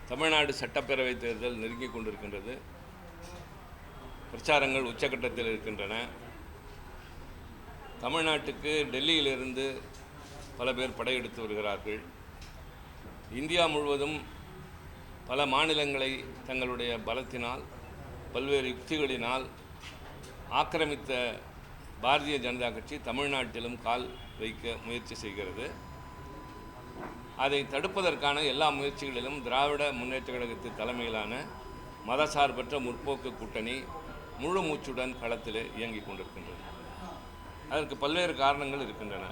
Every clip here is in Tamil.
தமிழ்நாடு சட்டப்பேரவை தேர்தல் நெருங்கிக் கொண்டிருக்கின்றது. பிரச்சாரங்கள் உச்சகட்டத்தில் இருக்கின்றன. தமிழ்நாட்டுக்கு டெல்லியிலிருந்து பல பேர் படையெடுத்து வருகிறார்கள். இந்தியா முழுவதும் பல மாநிலங்களை தங்களுடைய பலத்தினால் பல்வேறு யுக்திகளினால் ஆக்கிரமித்த பாரதிய ஜனதா கட்சி தமிழ்நாட்டிலும் கால் வைக்க முயற்சி செய்கிறது. அதை தடுப்பதற்கான எல்லா முயற்சிகளிலும் திராவிட முன்னேற்ற கழகத்தின் தலைமையிலான மதசார்பற்ற முற்போக்கு கூட்டணி முழு மூச்சுடன் களத்தில் இயங்கிக் கொண்டிருக்கின்றது. அதற்கு பல்வேறு காரணங்கள் இருக்கின்றன.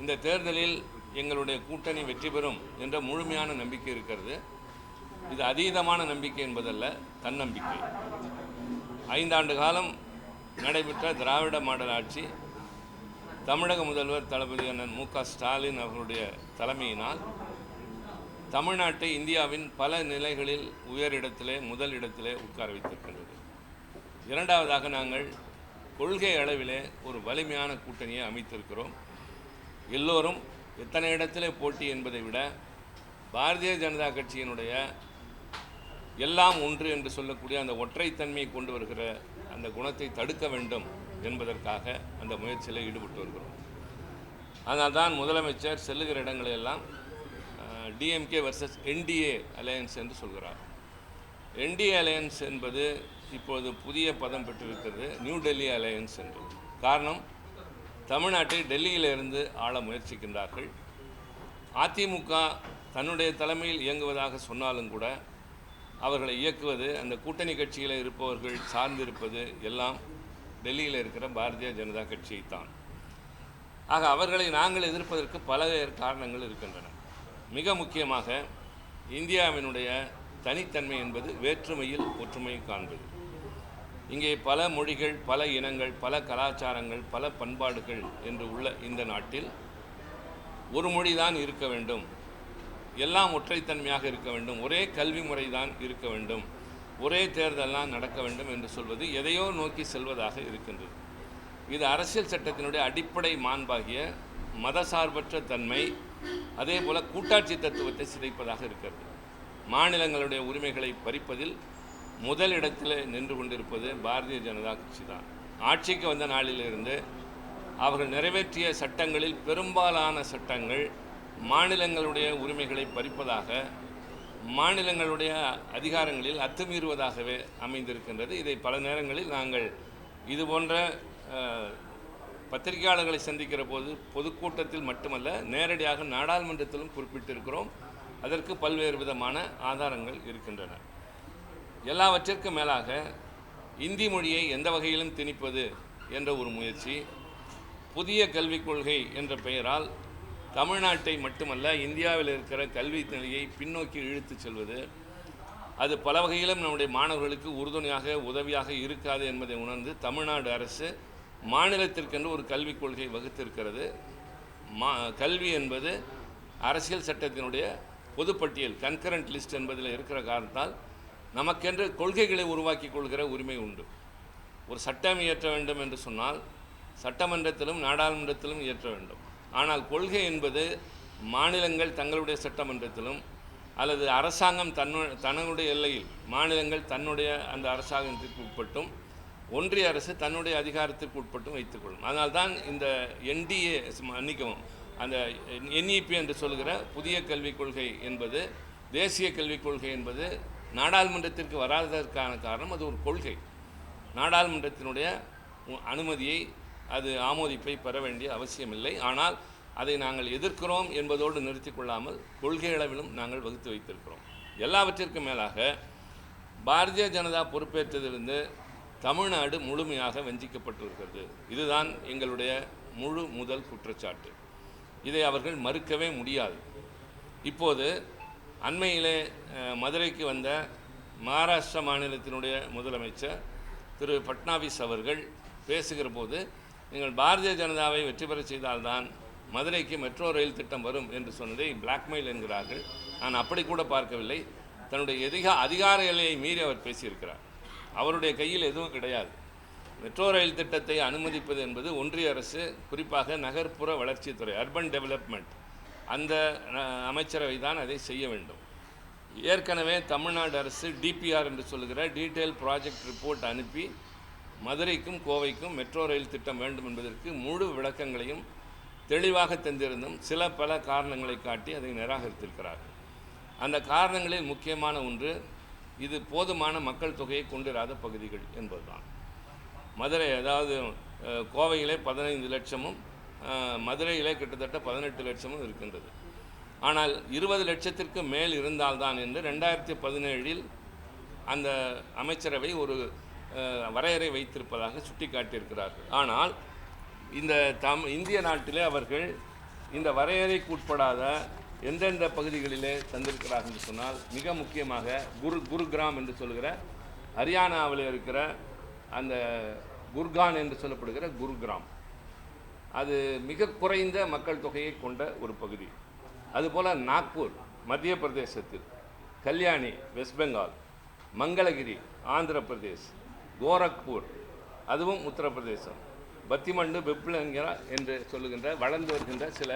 இந்த தேர்தலில் எங்களுடைய கூட்டணி வெற்றி பெறும் என்ற முழுமையான நம்பிக்கை இருக்கிறது. இது அதீதமான நம்பிக்கை என்பதல்ல, தன்னம்பிக்கை. 5 ஆண்டு காலம் நடைபெற்ற திராவிட மாடல் ஆட்சி தமிழக முதல்வர் தளபதி அண்ணன் மு.க. ஸ்டாலின் அவர்களுடைய தலைமையினால் தமிழ்நாட்டை இந்தியாவின் பல நிலைகளில் உயரிடத்திலே முதல் இடத்திலே உட்கார வைத்திருக்கின்றது. இரண்டாவதாக நாங்கள் கொள்கை அளவிலே ஒரு வலிமையான கூட்டணியை அமைத்திருக்கிறோம். எல்லோரும் எத்தனை இடத்திலே போட்டி என்பதை விட பாரதிய ஜனதா கட்சியினுடைய எல்லாம் ஒன்று என்று சொல்லக்கூடிய அந்த ஒற்றைத்தன்மையை கொண்டு வருகிற அந்த குணத்தை தடுக்க வேண்டும் என்பதற்காக அந்த முயற்சியில் ஈடுபட்டு வருகிறோம். அதனால் தான் முதலமைச்சர் செல்லுகிற இடங்களெல்லாம் டிஎம்கே வர்சஸ் என்டிஏ அலையன்ஸ் என்று சொல்கிறார். என்டிஏ அலையன்ஸ் என்பது இப்போது புதிய பதம் பெற்றிருக்கிறது, நியூ டெல்லி அலையன்ஸ் என்று. காரணம், தமிழ்நாட்டை டெல்லியிலிருந்து ஆள முயற்சிக்கின்றார்கள். அதிமுக தன்னுடைய தலைமையில் இயங்குவதாக சொன்னாலும் கூட அவர்களை இயக்குவது, அந்த கூட்டணி கட்சியில் இருப்பவர்கள் சார்ந்திருப்பது எல்லாம் டெல்லியில் இருக்கிற பாரதிய ஜனதா கட்சியைத்தான். ஆக அவர்களை நாங்கள் எதிர்ப்பதற்கு பல காரணங்கள் இருக்கின்றன. மிக முக்கியமாக இந்தியாவினுடைய தனித்தன்மை என்பது வேற்றுமையில் ஒற்றுமை காண்பது. இங்கே பல மொழிகள், பல இனங்கள், பல கலாச்சாரங்கள், பல பண்பாடுகள் என்று உள்ள இந்த நாட்டில் ஒரு மொழி தான் இருக்க வேண்டும், எல்லாம் ஒற்றைத்தன்மையாக இருக்க வேண்டும், ஒரே கல்வி முறை தான் இருக்க வேண்டும், ஒரே தேர்தலாம் நடக்க வேண்டும் என்று சொல்வது எதையோ நோக்கி செல்வதாக இருக்கின்றது. இது அரசியல் சட்டத்தினுடைய அடிப்படை மாண்பாகிய மதசார்பற்ற தன்மை, அதே போல் கூட்டாட்சி தத்துவத்தை சிதைப்பதாக இருக்கிறது. மாநிலங்களுடைய உரிமைகளை பறிப்பதில் முதல் இடத்தில் நின்று கொண்டிருப்பது பாரதிய ஜனதா கட்சி தான். ஆட்சிக்கு வந்த நாளிலிருந்து அவர்கள் நிறைவேற்றிய சட்டங்களில் பெரும்பாலான சட்டங்கள் மாநிலங்களுடைய உரிமைகளை பறிப்பதாக, மாநிலங்களுடைய அதிகாரங்களில் அத்துமீறுவதாகவே அமைந்திருக்கின்றது. இதை பல நேரங்களில் நாங்கள் இதுபோன்ற பத்திரிகையாளர்களை சந்திக்கிற போது பொதுக்கூட்டத்தில் மட்டுமல்ல, நேரடியாக நாடாளுமன்றத்திலும் குறிப்பிட்டிருக்கிறோம். அதற்கு பல்வேறு விதமான ஆதாரங்கள் இருக்கின்றன. எல்லாவற்றிற்கும் மேலாக இந்தி மொழியை எந்த வகையிலும் திணிப்பது என்ற ஒரு முயற்சி, புதிய கல்விக் கொள்கை என்ற பெயரால் தமிழ்நாட்டை மட்டுமல்ல இந்தியாவில் இருக்கிற கல்வி நிலையை பின்னோக்கி இழுத்து செல்வது, அது பல வகையிலும் நம்முடைய மாணவர்களுக்கு உறுதுணையாக உதவியாக இருக்காது என்பதை உணர்ந்து தமிழ்நாடு அரசு மாநிலத்திற்கென்று ஒரு கல்விக் கொள்கை வகுத்திருக்கிறது. கல்வி என்பது அரசியல் சட்டத்தினுடைய பொதுப்பட்டியல், கன்கரண்ட் லிஸ்ட் என்பதில் இருக்கிற காரணத்தால் நமக்கென்று கொள்கைகளை உருவாக்கி கொள்கிற உரிமை உண்டு. ஒரு சட்டம் இயற்ற வேண்டும் என்று சொன்னால் சட்டமன்றத்திலும் நாடாளுமன்றத்திலும் இயற்ற வேண்டும். ஆனால் கொள்கை என்பது மாநிலங்கள் தங்களுடைய சட்டமன்றத்திலும் அல்லது அரசாங்கம் தன்னுடைய எல்லையில், மாநிலங்கள் தன்னுடைய அந்த அரசாங்கத்திற்கு உட்பட்டும் ஒன்றிய அரசு தன்னுடைய அதிகாரத்திற்கு உட்பட்டும் வைத்துக்கொள்ளும். அதனால்தான் இந்த என்டிஏ மன்னிக்கவும் அந்த என்இபி என்று சொல்கிற புதிய கல்விக் கொள்கை என்பது, தேசிய கல்விக் கொள்கை என்பது நாடாளுமன்றத்திற்கு வராததற்கான காரணம் அது ஒரு கொள்கை. நாடாளுமன்றத்தினுடைய அனுமதியை, அது ஆமோதிப்பை பெற வேண்டிய அவசியமில்லை. ஆனால் அதை நாங்கள் எதிர்க்கிறோம் என்பதோடு நிறுத்தி கொள்ளாமல் கொள்கை அளவிலும் நாங்கள் வகுத்து வைத்திருக்கிறோம். எல்லாவற்றிற்கும் மேலாக பாரதிய ஜனதா பொறுப்பேற்றதிலிருந்து தமிழ்நாடு முழுமையாக வஞ்சிக்கப்பட்டிருக்கிறது. இதுதான் எங்களுடைய முழு முதல் குற்றச்சாட்டு. இதை அவர்கள் மறுக்கவே முடியாது. இப்போது அண்மையிலே மதுரைக்கு வந்த மகாராஷ்டிரா மாநிலத்தினுடைய முதலமைச்சர் திரு பட்னாவிஸ் அவர்கள் பேசுகிற போது, நீங்கள் பாரதிய ஜனதாவை வெற்றி பெற செய்தால்தான் மதுரைக்கு மெட்ரோ ரயில் திட்டம் வரும் என்று சொன்னதை பிளாக்மெயில் என்கிறார்கள். நான் அப்படி கூட பார்க்கவில்லை. தன்னுடைய அதிகார எல்லையை மீறி அவர் பேசியிருக்கிறார். அவருடைய கையில் எதுவும் கிடையாது. மெட்ரோ ரயில் திட்டத்தை அனுமதிப்பது என்பது ஒன்றிய அரசு, குறிப்பாக நகர்ப்புற வளர்ச்சித்துறை, அர்பன் டெவலப்மெண்ட், அந்த அமைச்சரவை தான் அதை செய்ய வேண்டும். ஏற்கனவே தமிழ்நாடு அரசு டிபிஆர் என்று சொல்லுகிற டீட்டெயில் ப்ராஜெக்ட் ரிப்போர்ட் அனுப்பி மதுரைக்கும் கோவைக்கும் மெட்ரோ ரயில் திட்டம் வேண்டும் என்பதற்கு முழு விளக்கங்களையும் தெளிவாக தந்திருந்தும் பல காரணங்களை காட்டி அதை நிராகரித்திருக்கிறார்கள். அந்த காரணங்களில் முக்கியமான ஒன்று, இது போதுமான மக்கள் தொகையை கொண்டிராத பகுதிகள் என்பதுதான். மதுரை, அதாவது கோவையிலே 15 லட்சமும் மதுரையிலே கிட்டத்தட்ட 18 லட்சமும் இருக்கின்றது. ஆனால் 20 லட்சத்திற்கு மேல் இருந்தால்தான் என்று 2017 அந்த அமைச்சரவை ஒரு வரையறை வைத்திருப்பதாக சுட்டிக்காட்டியிருக்கிறார்கள். ஆனால் இந்த இந்திய நாட்டிலே அவர்கள் இந்த வரையறைக்கு உட்படாத எந்தெந்த பகுதிகளிலே தந்திருக்கிறார்கள் என்று சொன்னால், மிக முக்கியமாக குருகிராம் என்று சொல்கிற ஹரியானாவில் இருக்கிற அந்த குர்கான் என்று சொல்லப்படுகிற குருகிராம், அது மிக குறைந்த மக்கள் தொகையை கொண்ட ஒரு பகுதி. அதுபோல் நாக்பூர் மத்திய பிரதேசத்தில், கல்யாணி வெஸ்ட் பெங்கால், மங்களகிரி ஆந்திர பிரதேஷ், கோரக்பூர் அதுவும் உத்தரப்பிரதேசம், பத்திமண்டு பிப்லங்கரா என்று சொல்லுகின்ற வளர்ந்து வருகின்ற சில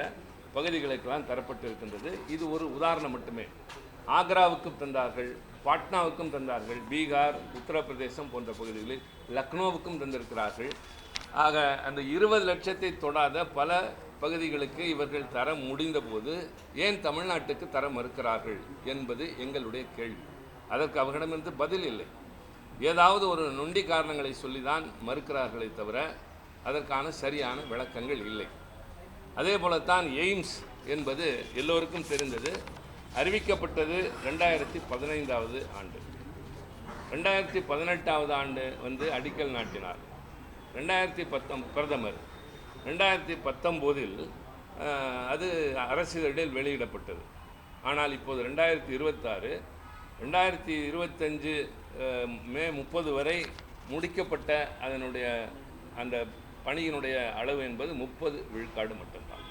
பகுதிகளுக்கெல்லாம் தரப்பட்டிருக்கின்றது. இது ஒரு உதாரணம் மட்டுமே. ஆக்ராவுக்கும் தந்தார்கள், பாட்னாவுக்கும் தந்தார்கள், பீகார், உத்தரப்பிரதேசம் போன்ற பகுதிகளில் லக்னோவுக்கும் தந்திருக்கிறார்கள். ஆக அந்த 20 லட்சத்தை தொடாத பல பகுதிகளுக்கு இவர்கள் தர முடிந்தபோது ஏன் தமிழ்நாட்டுக்கு தர மறுக்கிறார்கள் என்பது எங்களுடைய கேள்வி. அதற்கு அவர்களிடமிருந்து பதில் இல்லை. ஏதாவது ஒரு நொண்டி காரணங்களை சொல்லிதான் மறுக்கிறார்களே தவிர அதற்கான சரியான விளக்கங்கள் இல்லை. அதே போலத்தான் எய்ம்ஸ் என்பது எல்லோருக்கும் தெரிந்தது. அறிவிக்கப்பட்டது 2015 ஆண்டு. 2018 ஆண்டு அடிக்கல் நாட்டினார் 2019 பிரதமர். 2019 அது அரசிதழில் வெளியிடப்பட்டது. ஆனால் இப்போது 2026, 2025 மே 30 வரை முடிக்கப்பட்ட அதனுடைய அந்த பணியினுடைய அளவு என்பது 30 விழுக்காடு மட்டும்தான்.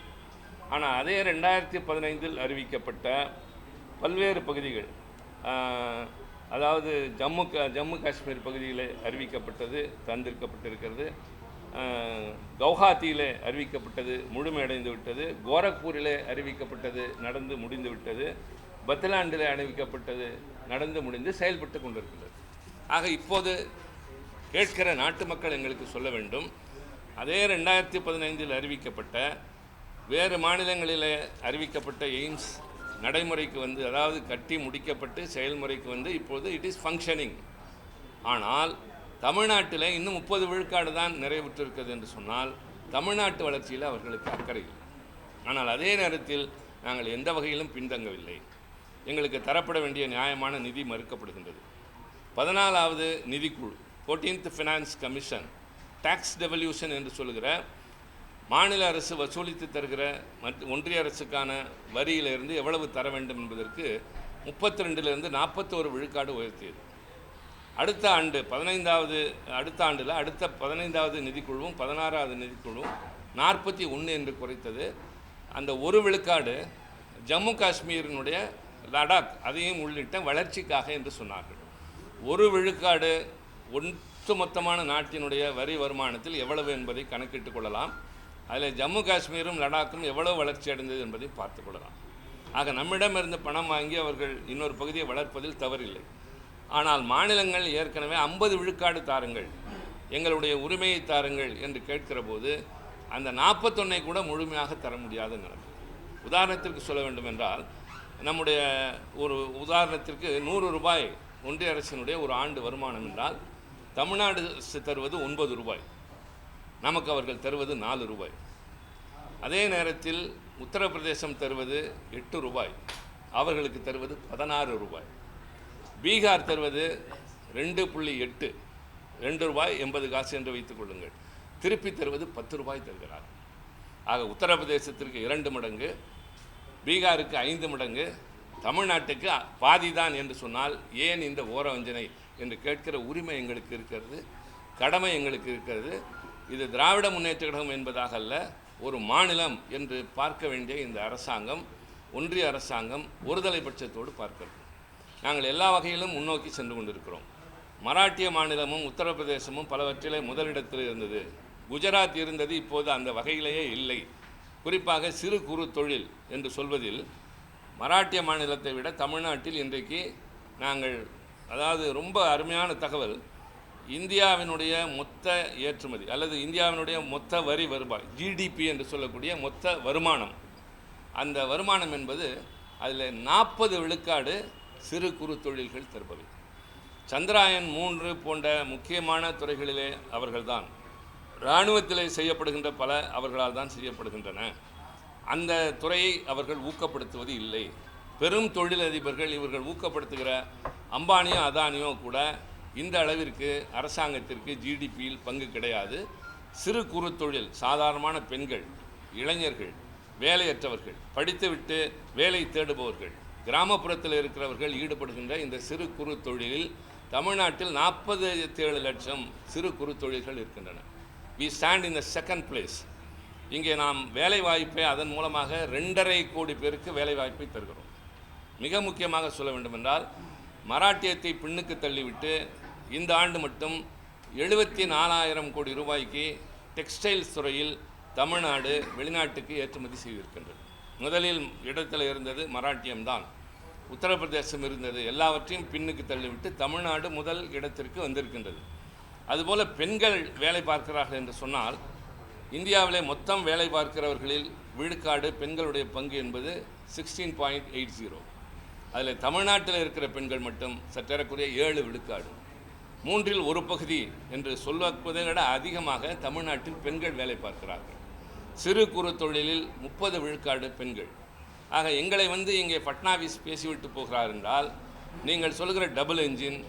ஆனால் அதே 2015 அறிவிக்கப்பட்ட பல்வேறு பகுதிகள், அதாவது ஜம்மு காஷ்மீர் பகுதியில் அறிவிக்கப்பட்டது தந்திருக்கப்பட்டிருக்கிறது, கவுஹாத்தியிலே அறிவிக்கப்பட்டது முழுமையடைந்து விட்டது, கோரக்பூரிலே அறிவிக்கப்பட்டது நடந்து முடிந்து விட்டது, பத்லாண்டிலே அறிவிக்கப்பட்டது நடந்து முடிந்து செயல்பட்டு கொண்டிருக்கிறது. ஆக இப்போது கேட்கிற நாட்டு மக்கள் எங்களுக்கு சொல்ல வேண்டும், அதே 2015 அறிவிக்கப்பட்ட வேறு மாநிலங்களிலே அறிவிக்கப்பட்ட எய்ம்ஸ் நடைமுறைக்கு அதாவது கட்டி முடிக்கப்பட்டு செயல்முறைக்கு இப்போது இட் இஸ் ஃபங்க்ஷனிங். ஆனால் தமிழ்நாட்டில் இன்னும் 30 விழுக்காடு தான் நிறைவுற்றிருக்கிறது என்று சொன்னால் தமிழ்நாட்டு வளர்ச்சியில் அவர்களுக்கு அக்கறை இல்லை. ஆனால் அதே நேரத்தில் நாங்கள் எந்த வகையிலும் பின்தங்கவில்லை. எங்களுக்கு தரப்பட வேண்டிய நியாயமான நிதி மறுக்கப்படுகின்றது. 14வது நிதிக்குழு 14th finance commission tax devolution என்று சொல்லுகிற மாநில அரசு வசூலித்து தருகிற ஒன்றிய அரசுக்கான வரியிலிருந்து எவ்வளவு தர வேண்டும் என்பதற்கு 32லிருந்து 41 விழுக்காடு உயர்த்தியது. அடுத்த ஆண்டு 15வது அடுத்த 15வது நிதிக்குழுவும் 16வது நிதிக்குழுவும் 41 என்று குறைத்தது. அந்த 1 விழுக்காடு ஜம்மு காஷ்மீரினுடைய லடாக் அதையும் உள்ளிட்ட வளர்ச்சிக்காக என்று சொன்னார்கள். 1 விழுக்காடு ஒட்டுமொத்தமான நாட்டினுடைய வரி வருமானத்தில் எவ்வளவு என்பதை கணக்கிட்டுக் கொள்ளலாம். அதில் ஜம்மு காஷ்மீரும் லடாக்கும் எவ்வளவு வளர்ச்சி அடைந்தது என்பதை பார்த்து கொள்ளலாம். ஆக நம்மிடமிருந்து பணம் வாங்கி அவர்கள் இன்னொரு பகுதியை வளர்ப்பதில் தவறில்லை. ஆனால் மாநிலங்கள் ஏற்கனவே 50 விழுக்காடு தாருங்கள், எங்களுடைய உரிமையை தாருங்கள் என்று கேட்கிற போது அந்த 41 கூட முழுமையாக தர முடியாத நிலைமை. உதாரணத்திற்கு சொல்ல வேண்டும் என்றால், நம்முடைய ஒரு உதாரணத்திற்கு 100 ரூபாய் ஒன்றிய அரசினுடைய ஒரு ஆண்டு வருமானம் என்றால் தமிழ்நாடு தருவது 9 ரூபாய், நமக்கு அவர்கள் தருவது 4 ரூபாய். அதே நேரத்தில் உத்தரப்பிரதேசம் தருவது 8 ரூபாய், அவர்களுக்கு தருவது 16 ரூபாய். பீகார் தருவது 2.8, 2 ரூபாய் 80 காசு என்று வைத்துக் கொள்ளுங்கள். திருப்பி தருவது 10 ரூபாய் தருகிறார். ஆக உத்தரப்பிரதேசத்திற்கு 2 மடங்கு, பீகாருக்கு 5 மடங்கு, தமிழ்நாட்டுக்கு பாதிதான் என்று சொன்னால் ஏன் இந்த ஓரவஞ்சனை என்று கேட்கிற உரிமை எங்களுக்கு இருக்கிறது, கடமை எங்களுக்கு இருக்கிறது. இது திராவிட முன்னேற்ற கழகம் என்பதாக அல்ல, ஒரு மாநிலம் என்று பார்க்க வேண்டிய இந்த அரசாங்கம், ஒன்றிய அரசாங்கம் ஒருதலை பட்சத்தோடு பார்க்கிறது. நாங்கள் எல்லா வகையிலும் முன்னோக்கி சென்று கொண்டிருக்கிறோம். மராட்டிய மாநிலமும் உத்தரப்பிரதேசமும் பலவற்றிலே முதலிடத்தில் இருந்தது. குஜராத் இருந்தது, இப்போது அந்த வகையிலேயே இல்லை. குறிப்பாக சிறு குறு தொழில் என்று சொல்வதில் மராட்டிய மாநிலத்தை விட தமிழ்நாட்டில் இன்றைக்கு நாங்கள், அதாவது ரொம்ப அருமையான தகவல், இந்தியாவினுடைய மொத்த ஏற்றுமதி அல்லது இந்தியாவினுடைய மொத்த வரி வருவாய், ஜிடிபி என்று சொல்லக்கூடிய மொத்த வருமானம், அந்த வருமானம் என்பது அதில் 40 விழுக்காடு சிறு குறு தொழில்கள் தருபவை. சந்திராயன் 3 போன்ற முக்கியமான துறைகளிலே அவர்கள்தான், இராணுவத்திலே செய்யப்படுகின்ற பல அவர்களால் தான் செய்யப்படுகின்றன. அந்த துறையை அவர்கள் ஊக்கப்படுத்துவது இல்லை. பெரும் தொழிலதிபர்கள் இவர்கள் ஊக்கப்படுத்துகிற அம்பானியோ அதானியோ கூட இந்த அளவிற்கு அரசாங்கத்திற்கு ஜிடிபியில் பங்கு கிடையாது. சிறு குறு தொழில், சாதாரணமான பெண்கள், இளைஞர்கள், வேலையற்றவர்கள், படித்துவிட்டு வேலை தேடுபவர்கள், கிராமப்புறத்தில் இருக்கிறவர்கள் ஈடுபடுகின்ற இந்த சிறு குறு தொழிலில் தமிழ்நாட்டில் 47 லட்சம் சிறு குறு தொழில்கள் இருக்கின்றன. We stand in the second place. இங்கே நாம் வேலைவாய்ப்பை அதன் மூலமாக 2.5 கோடி பேருக்கு வேலைவாய்ப்பை தருகிறோம். மிக முக்கியமாக சொல்ல வேண்டுமென்றால், மராட்டியத்தை பின்னுக்கு தள்ளிவிட்டு இந்த ஆண்டு மட்டும் 74,000 கோடி ரூபாய்க்கு டெக்ஸ்டைல்ஸ் துறையில் தமிழ்நாடு வெளிநாட்டுக்கு ஏற்றுமதி செய்திருக்கின்றது. முதலில் இடத்தில் இருந்தது மராட்டியம்தான், உத்தரப்பிரதேசம் இருந்தது. எல்லாவற்றையும் பின்னுக்கு தள்ளிவிட்டு தமிழ்நாடு முதல் இடத்திற்கு வந்திருக்கின்றது. அதுபோல் பெண்கள் வேலை பார்க்கிறார்கள் என்று சொன்னால், இந்தியாவிலே மொத்தம் வேலை பார்க்கிறவர்களில் விழுக்காடு பெண்களுடைய பங்கு என்பது 16.80. அதில் தமிழ்நாட்டில் இருக்கிற பெண்கள் மட்டும் சற்றேறக்குரிய 7 விழுக்காடு. 3இல் 1 பகுதி என்று சொல்வதை விட அதிகமாக தமிழ்நாட்டில் பெண்கள் வேலை பார்க்கிறார்கள். சிறு குறு தொழிலில் 30 விழுக்காடு பெண்கள். ஆக எங்களை இங்கே ஃபட்னாவிஸ் பேசிவிட்டு போகிறார் என்றால், நீங்கள் சொல்லுகிற டபுள் என்ஜின்,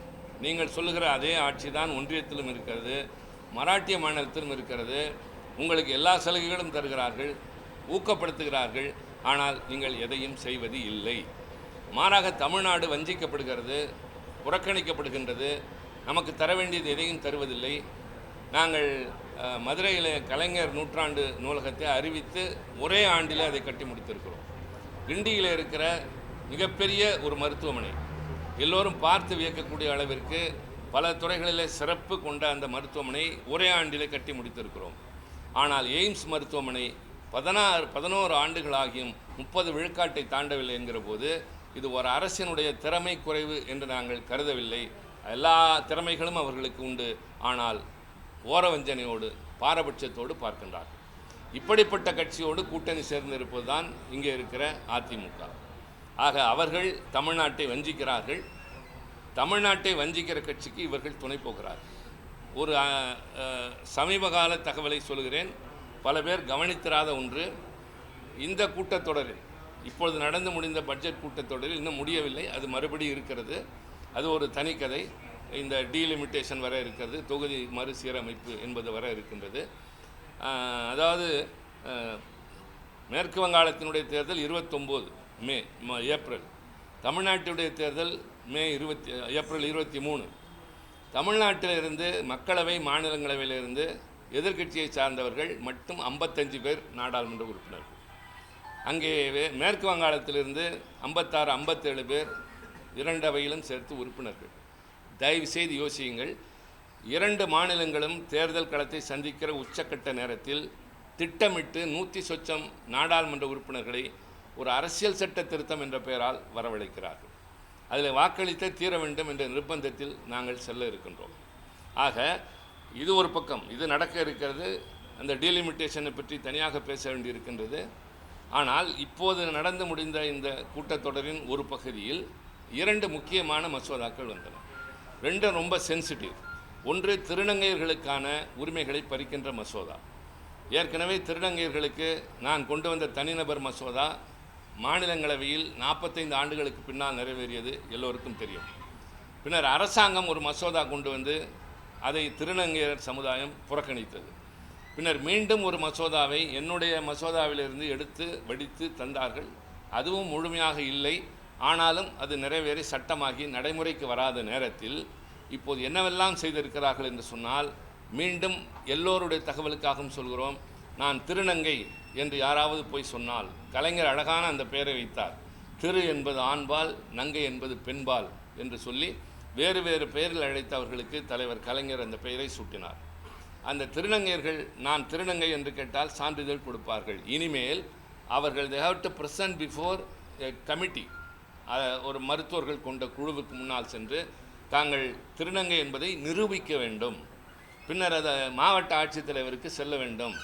நீங்கள் சொல்லுகிற அதே ஆட்சி தான் ஒன்றியத்திலும் இருக்கிறது, மராட்டிய மாநிலத்திலும் இருக்கிறது. உங்களுக்கு எல்லா சலுகைகளும் தருகிறார்கள், ஊக்கப்படுத்துகிறார்கள். ஆனால் நீங்கள் எதையும் செய்வது இல்லை. மாறாக தமிழ்நாடு வஞ்சிக்கப்படுகிறது, புறக்கணிக்கப்படுகின்றது. நமக்கு தர வேண்டியது எதையும் தருவதில்லை. நாங்கள் மதுரையில் கலைஞர் நூற்றாண்டு நூலகத்தை அறிவித்து ஒரே ஆண்டில் அதை கட்டி முடித்திருக்கிறோம். கிண்டியில் இருக்கிற மிகப்பெரிய ஒரு மருத்துவமனை, எல்லோரும் பார்த்து வியக்கக்கூடிய அளவிற்கு பல துறைகளிலே சிறப்பு கொண்ட அந்த மருத்துவமனை ஒரே ஆண்டிலே கட்டி முடித்திருக்கிறோம். ஆனால் எய்ம்ஸ் மருத்துவமனை 11 ஆண்டுகளாகியும் 30 விழுக்காட்டை தாண்டவில்லை என்கிற போது, இது ஒரு அரசினுடைய திறமை குறைவு என்று நாங்கள் கருதவில்லை. எல்லா திறமைகளும் அவர்களுக்கு உண்டு. ஆனால் ஓரவஞ்சனையோடு, பாரபட்சத்தோடு பார்க்கின்றார்கள். இப்படிப்பட்ட கட்சியோடு கூட்டணி சேர்ந்திருப்பது தான் இங்கே இருக்கிற அதிமுக. ஆக அவர்கள் தமிழ்நாட்டை வஞ்சிக்கிறார்கள். தமிழ்நாட்டை வஞ்சிக்கிற கட்சிக்கு இவர்கள் துணை போகிறார்கள். ஒரு சமீபகால தகவலை சொல்கிறேன், பல பேர் கவனித்திராத ஒன்று. இந்த கூட்டத்தொடரில், இப்பொழுது நடந்து முடிந்த பட்ஜெட் கூட்டத்தொடரில் இன்னும் முடியவில்லை, அது மறுபடி இருக்கிறது. அது ஒரு தனிக்கதை. இந்த டீலிமிட்டேஷன் வர இருக்கிறது, தொகுதி மறுசீரமைப்பு என்பது வர இருக்கின்றது. அதாவது மேற்கு வங்காளத்தினுடைய தேர்தல் 29 ஏப்ரல், தமிழ்நாட்டுடைய தேர்தல் ஏப்ரல் 23. தமிழ்நாட்டிலிருந்து மக்களவை மாநிலங்களவையிலிருந்து எதிர்க்கட்சியை சார்ந்தவர்கள் மட்டும் 55 பேர் நாடாளுமன்ற உறுப்பினர்கள். அங்கே மேற்கு வங்காளத்திலிருந்து 56, 57 பேர் 2 அவையிலும் சேர்த்து உறுப்பினர்கள். தயவு செய்து யோசியுங்கள். 2 மாநிலங்களும் தேர்தல் களத்தை சந்திக்கிற உச்சக்கட்ட நேரத்தில் திட்டமிட்டு 100 சொச்சம் நாடாளுமன்ற உறுப்பினர்களை ஒரு அரசியல் சட்ட திருத்தம் என்ற பெயரால் வரவழைக்கிறார்கள். அதில் வாக்களித்தே தீர வேண்டும் என்ற நிர்பந்தத்தில் நாங்கள் செல்ல இருக்கின்றோம். ஆக இது ஒரு பக்கம், இது நடக்க இருக்கிறது. அந்த டீலிமிட்டேஷனை பற்றி தனியாக பேச வேண்டியிருக்கின்றது. ஆனால் இப்போது நடந்து முடிந்த இந்த கூட்டத்தொடரின் ஒரு பகுதியில் 2 முக்கியமான மசோதாக்கள் வந்தன. 2 ரொம்ப சென்சிட்டிவ். ஒன்று, திருநங்கையர்களுக்கான உரிமைகளை பறிக்கின்ற மசோதா. ஏற்கனவே திருநங்கையர்களுக்கு நான் கொண்டு வந்த தனிநபர் மசோதா மாநிலங்களவையில் 45 ஆண்டுகளுக்கு பின்னால் நிறைவேறியது எல்லோருக்கும் தெரியும். பின்னர் அரசாங்கம் ஒரு மசோதா கொண்டு வந்து அதை திருநங்கையர் சமுதாயம் புறக்கணித்தது. பின்னர் மீண்டும் ஒரு மசோதாவை என்னுடைய மசோதாவிலிருந்து எடுத்து வடித்து தந்தார்கள். அதுவும் முழுமையாக இல்லை. ஆனாலும் அது நிறைவேறி சட்டமாகி நடைமுறைக்கு வராத நேரத்தில் இப்போது என்னவெல்லாம் செய்திருக்கிறார்கள் என்று சொன்னால், மீண்டும் எல்லோருடைய தகவலுக்காகவும் சொல்கிறோம், நான் திருநங்கை என்று யாராவது போய் சொன்னால், கலைஞர் அழகான அந்த பெயரை வைத்தார். திரு என்பது ஆண்பால், நங்கை என்பது பெண்பால் என்று சொல்லி வேறு வேறு பெயரில் அழைத்த அவர்களுக்கு தலைவர் கலைஞர் அந்த பெயரை சூட்டினார். அந்த திருநங்கையர்கள் நான் திருநங்கை என்று கேட்டால் சான்றிதழ் கொடுப்பார்கள். இனிமேல் அவர்கள் they have to present before committee, ஒரு மருத்துவர்கள் கொண்ட குழுவுக்கு முன்னால் சென்று தாங்கள் திருநங்கை என்பதை நிரூபிக்க வேண்டும். பின்னர் அதை மாவட்ட ஆட்சித்தலைவருக்கு செல்ல வேண்டும்.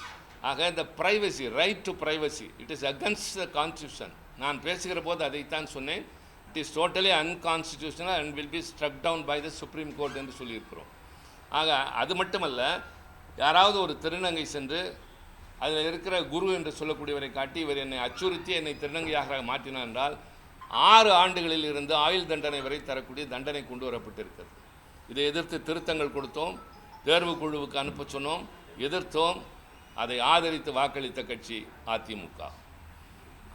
ஆக இந்த privacy, right to privacy, it is against the constitution. நான் பேசுகிற போது அதைத்தான் சொன்னேன். It is totally unconstitutional and will be struck down by the supreme court என்று சொல்லியிருக்கிறோம். ஆக அது மட்டுமல்ல, யாராவது ஒரு திருநங்கை சென்று அதில் இருக்கிற குரு என்று சொல்லக்கூடியவரை காட்டி இவர் என்னை அச்சுறுத்தி என்னை திருநங்கையாக மாற்றினார் என்றால் 6 ஆண்டுகளில் இருந்து ஆயுள் தண்டனை வரை தரக்கூடிய தண்டனை கொண்டு வரப்பட்டிருக்கிறது. இதை எதிர்த்து திருத்தங்கள் கொடுத்தோம், தேர்வு குழுவுக்கு அனுப்ப சொன்னோம், எதிர்த்தோம். அதை ஆதரித்து வாக்களித்த கட்சி அதிமுக.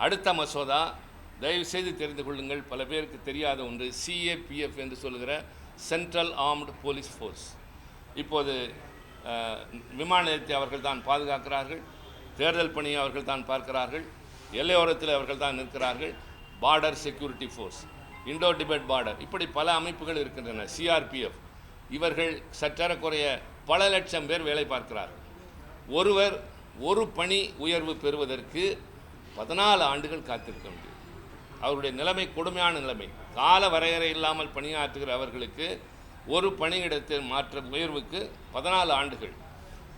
அடுத்த மசோதா, தயவுசெய்து தெரிந்து கொள்ளுங்கள், பல பேருக்கு தெரியாத ஒன்று, CAPF என்று சொல்கிற சென்ட்ரல் ஆர்ம்டு போலீஸ் ஃபோர்ஸ். இப்போது விமான நிலையத்தை அவர்கள் தான் பாதுகாக்கிறார்கள், தேர்தல் பணியை அவர்கள் தான் பார்க்கிறார்கள், எல்லையோரத்தில் அவர்கள் தான் நிற்கிறார்கள். Border security force, Indo Tibet border, இப்படி பல அமைப்புகள் இருக்கின்றன. CRPF, இவர்கள் சற்றேறக்குறைய பல லட்சம் பேர் வேலை பார்க்கிறார்கள். ஒருவர் ஒரு பணி உயர்வு பெறுவதற்கு 14 ஆண்டுகள் காத்திருக்க முடியும். அவருடைய நிலைமை கொடுமையான நிலைமை. கால வரையறை இல்லாமல் பணியாற்றுகிற அவர்களுக்கு ஒரு பணியிடத்தில் உயர்வுக்கு 14 ஆண்டுகள்.